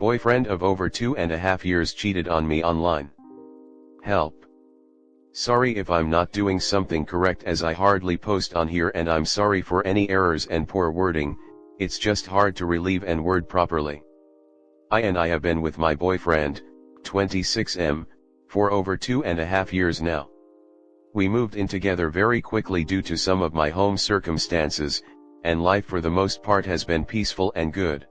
Boyfriend of over 2.5 years cheated on me online. Help. Sorry if I'm not doing something correct, as I hardly post on here, and I'm sorry for any errors and poor wording. It's just hard to relieve and word properly. I have been with my boyfriend, 26M, for over 2.5 years now. We moved in together very quickly due to some of my home circumstances, and life for the most part has been peaceful and good.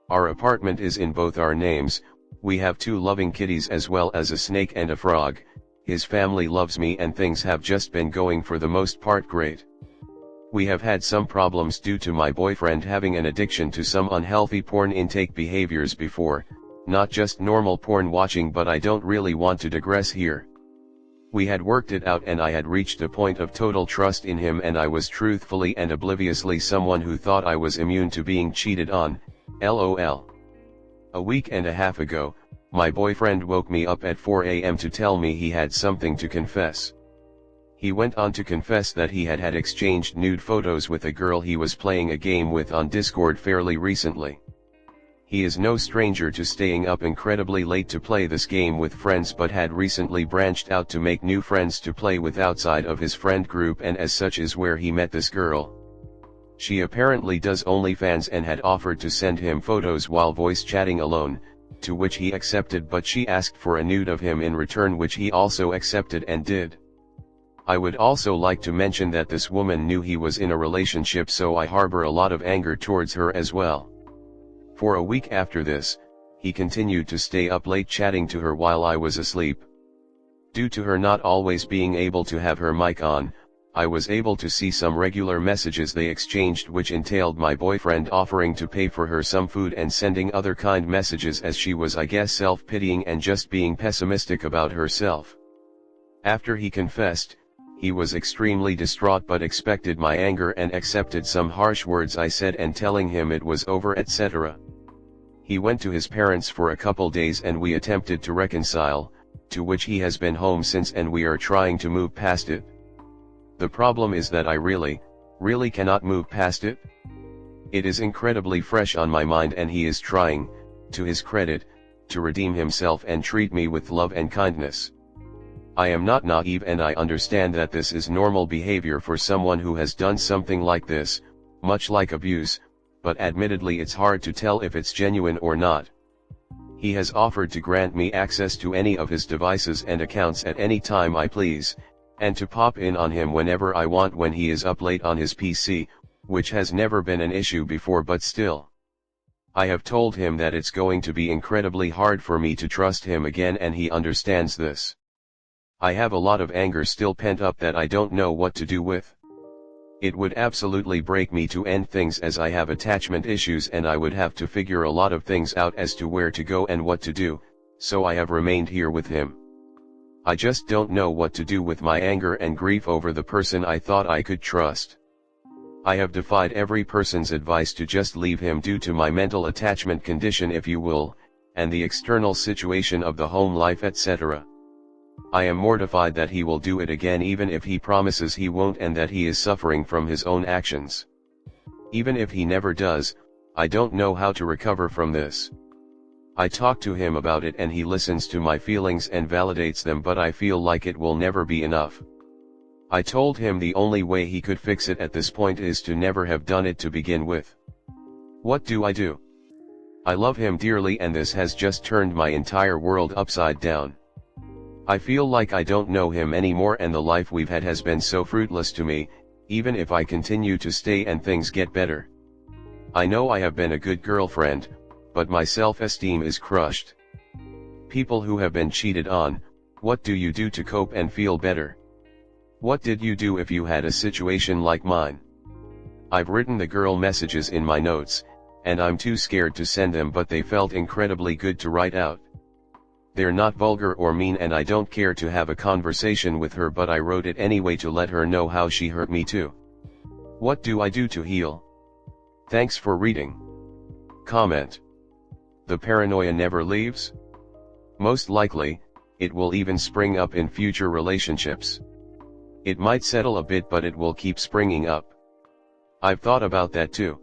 Our apartment is in both our names, we have 2 loving kitties as well as a snake and a frog. His family loves me and things have just been going for the most part great. We have had some problems due to my boyfriend having an addiction to some unhealthy porn intake behaviors before, not just normal porn watching, but I don't really want to digress here. We had worked it out and I had reached a point of total trust in him, and I was truthfully and obliviously someone who thought I was immune to being cheated on, lol. A week and a half ago, my boyfriend woke me up at 4 a.m. to tell me he had something to confess. He went on to confess that he had exchanged nude photos with a girl he was playing a game with on Discord fairly recently. He is no stranger to staying up incredibly late to play this game with friends, but had recently branched out to make new friends to play with outside of his friend group, and as such is where he met this girl. She apparently does OnlyFans and had offered to send him photos while voice chatting alone, to which he accepted, but she asked for a nude of him in return, which he also accepted and did. I would also like to mention that this woman knew he was in a relationship, so I harbor a lot of anger towards her as well. For a week after this, he continued to stay up late chatting to her while I was asleep. Due to her not always being able to have her mic on, I was able to see some regular messages they exchanged, which entailed my boyfriend offering to pay for her some food and sending other kind messages, as she was, I guess, self-pitying and just being pessimistic about herself. After he confessed, he was extremely distraught but expected my anger and accepted some harsh words I said and telling him it was over, etc. He went to his parents for a couple days and we attempted to reconcile, to which he has been home since and we are trying to move past it. The problem is that I really cannot move past it. It is incredibly fresh on my mind and he is trying, to his credit, to redeem himself and treat me with love and kindness. I am not naive and I understand that this is normal behavior for someone who has done something like this, much like abuse, but admittedly it's hard to tell if it's genuine or not. He has offered to grant me access to any of his devices and accounts at any time I please, and to pop in on him whenever I want when he is up late on his PC, which has never been an issue before, but still. I have told him that it's going to be incredibly hard for me to trust him again and he understands this. I have a lot of anger still pent up that I don't know what to do with. It would absolutely break me to end things, as I have attachment issues and I would have to figure a lot of things out as to where to go and what to do, so I have remained here with him. I just don't know what to do with my anger and grief over the person I thought I could trust. I have defied every person's advice to just leave him due to my mental attachment condition, if you will, and the external situation of the home life, etc. I am mortified that he will do it again even if he promises he won't, and that he is suffering from his own actions. Even if he never does, I don't know how to recover from this. I talk to him about it and he listens to my feelings and validates them, but I feel like it will never be enough. I told him the only way he could fix it at this point is to never have done it to begin with. What do I do? I love him dearly and this has just turned my entire world upside down. I feel like I don't know him anymore and the life we've had has been so fruitless to me, even if I continue to stay and things get better. I know I have been a good girlfriend, but my self-esteem is crushed. People who have been cheated on, what do you do to cope and feel better? What did you do if you had a situation like mine? I've written the girl messages in my notes, and I'm too scared to send them, but they felt incredibly good to write out. They're not vulgar or mean and I don't care to have a conversation with her, but I wrote it anyway to let her know how she hurt me too. What do I do to heal? Thanks for reading. Comment. The paranoia never leaves? Most likely, it will even spring up in future relationships. It might settle a bit, but it will keep springing up. I've thought about that too.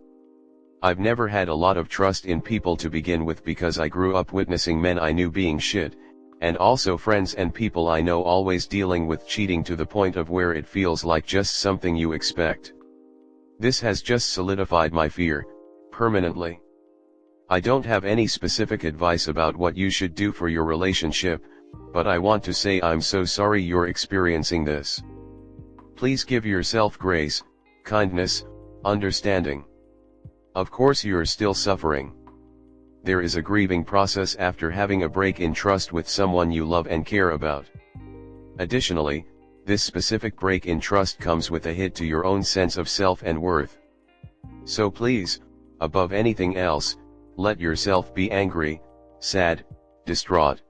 I've never had a lot of trust in people to begin with because I grew up witnessing men I knew being shit, and also friends and people I know always dealing with cheating to the point of where it feels like just something you expect. This has just solidified my fear, permanently. I don't have any specific advice about what you should do for your relationship, but I want to say I'm so sorry you're experiencing this. Please give yourself grace, kindness, understanding. Of course you're still suffering. There is a grieving process after having a break in trust with someone you love and care about. Additionally, this specific break in trust comes with a hit to your own sense of self and worth. So please, above anything else, let yourself be angry, sad, distraught.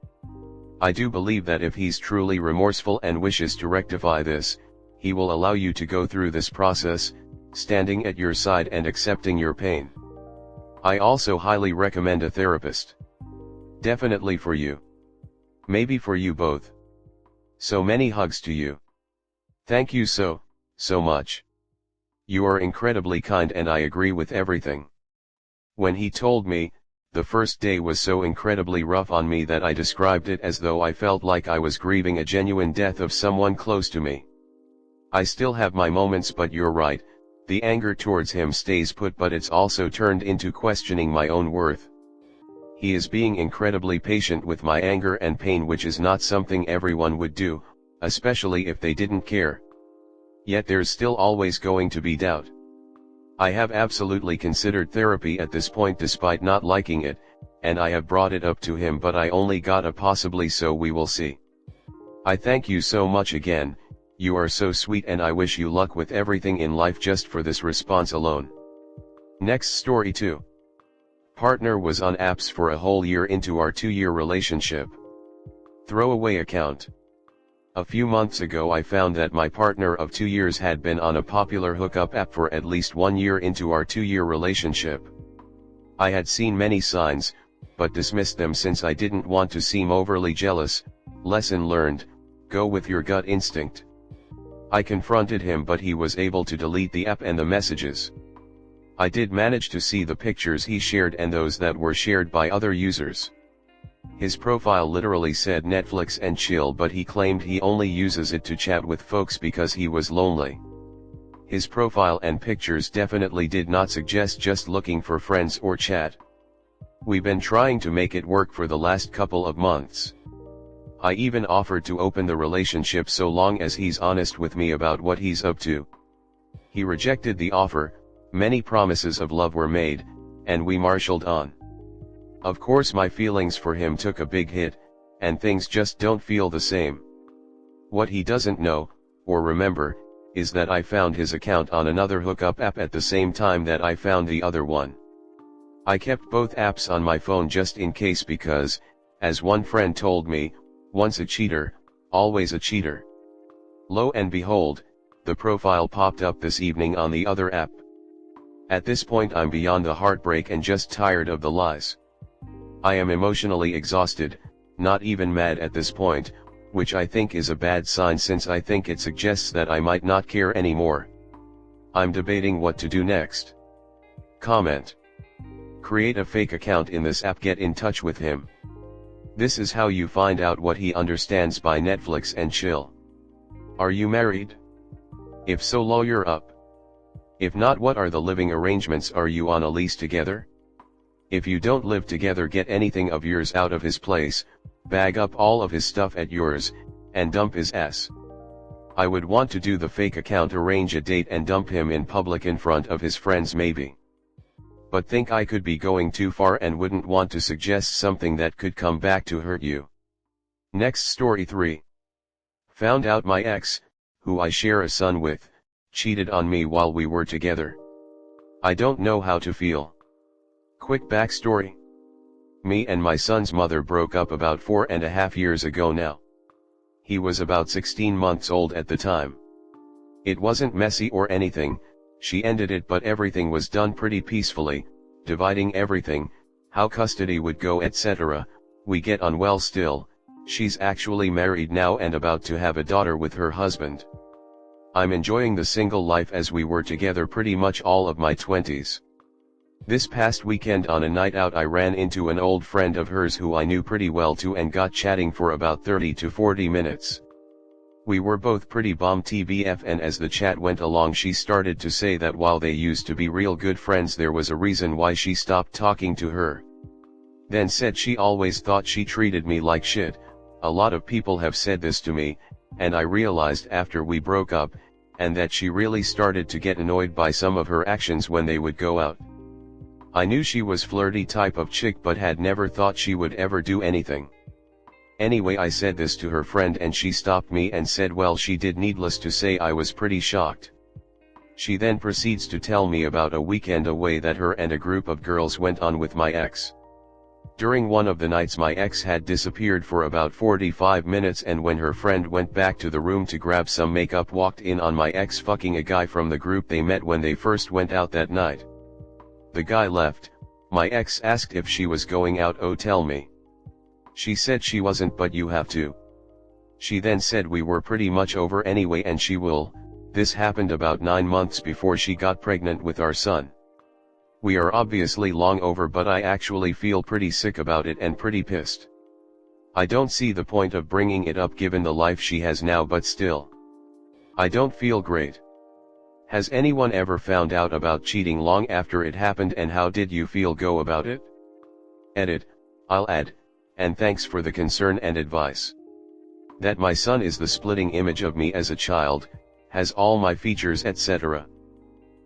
I do believe that if he's truly remorseful and wishes to rectify this, he will allow you to go through this process, standing at your side and accepting your pain. I also highly recommend a therapist. Definitely for you. Maybe for you both. So many hugs to you. Thank you so much. You are incredibly kind and I agree with everything. When he told me, the first day was so incredibly rough on me that I described it as though I felt like I was grieving a genuine death of someone close to me. I still have my moments, but you're right. The anger towards him stays put, but it's also turned into questioning my own worth. He is being incredibly patient with my anger and pain, which is not something everyone would do, especially if they didn't care. Yet there's still always going to be doubt. I have absolutely considered therapy at this point despite not liking it, and I have brought it up to him, but I only got a possibly, so we will see. I thank you so much again. You are so sweet and I wish you luck with everything in life just for this response alone. Next story 2. Partner was on apps for a whole year into our 2-year relationship. Throwaway account. A few months ago I found that my partner of 2 years had been on a popular hookup app for at least 1 year into our 2-year relationship. I had seen many signs, but dismissed them since I didn't want to seem overly jealous. Lesson learned, go with your gut instinct. I confronted him, but he was able to delete the app and the messages. I did manage to see the pictures he shared and those that were shared by other users. His profile literally said Netflix and chill, but he claimed he only uses it to chat with folks because he was lonely. His profile and pictures definitely did not suggest just looking for friends or chat. We've been trying to make it work for the last couple of months. I even offered to open the relationship so long as he's honest with me about what he's up to. He rejected the offer, many promises of love were made, and we marshaled on. Of course my feelings for him took a big hit, and things just don't feel the same. What he doesn't know, or remember, is that I found his account on another hookup app at the same time that I found the other one. I kept both apps on my phone just in case because, as one friend told me, once a cheater, always a cheater. Lo and behold, the profile popped up this evening on the other app. At this point I'm beyond the heartbreak and just tired of the lies. I am emotionally exhausted, not even mad at this point, which I think is a bad sign since I think it suggests that I might not care anymore. I'm debating what to do next. Comment. Create a fake account in this app, get in touch with him. This is how you find out what he understands by Netflix and chill. Are you married? If so, lawyer up. If not, what are the living arrangements? Are you on a lease together? If you don't live together, get anything of yours out of his place, bag up all of his stuff at yours, and dump his ass. I would want to do the fake account, arrange a date and dump him in public in front of his friends maybe. But think I could be going too far and wouldn't want to suggest something that could come back to hurt you. Next story 3. Found out my ex, who I share a son with, cheated on me while we were together. I don't know how to feel. Quick backstory. Me and my son's mother broke up about 4.5 years ago now. He was about 16 months old at the time. It wasn't messy or anything, she ended it, but everything was done pretty peacefully, dividing everything, how custody would go, etc. We get on well still. She's actually married now and about to have a daughter with her husband. I'm enjoying the single life as we were together pretty much all of my 20s. This past weekend on a night out I ran into an old friend of hers who I knew pretty well too and got chatting for about 30 to 40 minutes. We were both pretty bomb TBF, and as the chat went along she started to say that while they used to be real good friends there was a reason why she stopped talking to her. Then said she always thought she treated me like shit. A lot of people have said this to me, and I realized after we broke up, and that she really started to get annoyed by some of her actions when they would go out. I knew she was flirty type of chick but had never thought she would ever do anything. Anyway, I said this to her friend and she stopped me and said well she did. Needless to say I was pretty shocked. She then proceeds to tell me about a weekend away that her and a group of girls went on with my ex. During one of the nights my ex had disappeared for about 45 minutes, and when her friend went back to the room to grab some makeup walked in on my ex fucking a guy from the group they met when they first went out that night. The guy left. My ex asked if she was going out. Oh, tell me. She said she wasn't, but you have to. She then said we were pretty much over anyway and she will. This happened about 9 months before she got pregnant with our son. We are obviously long over, but I actually feel pretty sick about it and pretty pissed. I don't see the point of bringing it up given the life she has now, but still. I don't feel great. Has anyone ever found out about cheating long after it happened, and how did you feel go about it? Edit, I'll add, and thanks for the concern and advice. That my son is the splitting image of me as a child, has all my features etc.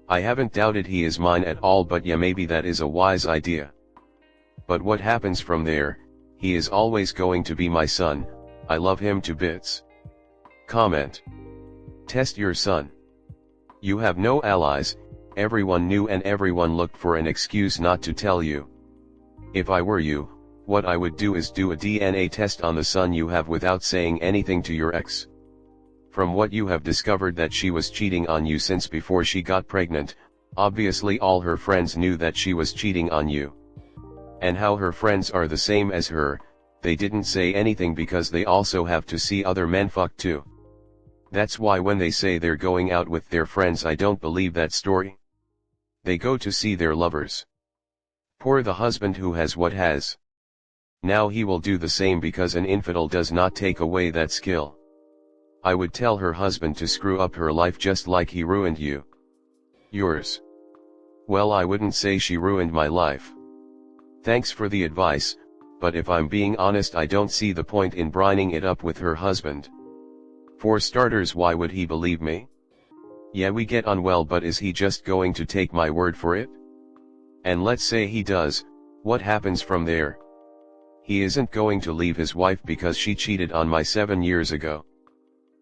I haven't doubted he is mine at all, but yeah, maybe that is a wise idea. But what happens from there? He is always going to be my son, I love him to bits. Comment. Test your son. You have no allies, everyone knew and everyone looked for an excuse not to tell you. If I were you, what I would do is do a DNA test on the son you have without saying anything to your ex. From what you have discovered that she was cheating on you since before she got pregnant, obviously all her friends knew that she was cheating on you. And how her friends are the same as her, they didn't say anything because they also have to see other men fuck too. That's why when they say they're going out with their friends I don't believe that story. They go to see their lovers. Poor the husband who has what has. Now he will do the same because an infidel does not take away that skill. I would tell her husband to screw up her life just like he ruined you. Yours. Well, I wouldn't say she ruined my life. Thanks for the advice, but if I'm being honest I don't see the point in brining it up with her husband. For starters, why would he believe me? Yeah, we get on well, but is he just going to take my word for it? And let's say he does, what happens from there? He isn't going to leave his wife because she cheated on me 7 years ago.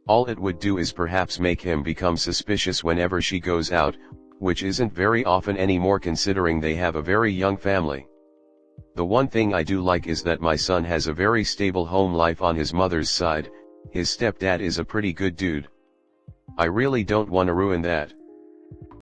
All it would do is perhaps make him become suspicious whenever she goes out, which isn't very often anymore considering they have a very young family. The one thing I do like is that my son has a very stable home life on his mother's side. His stepdad is a pretty good dude. I really don't want to ruin that.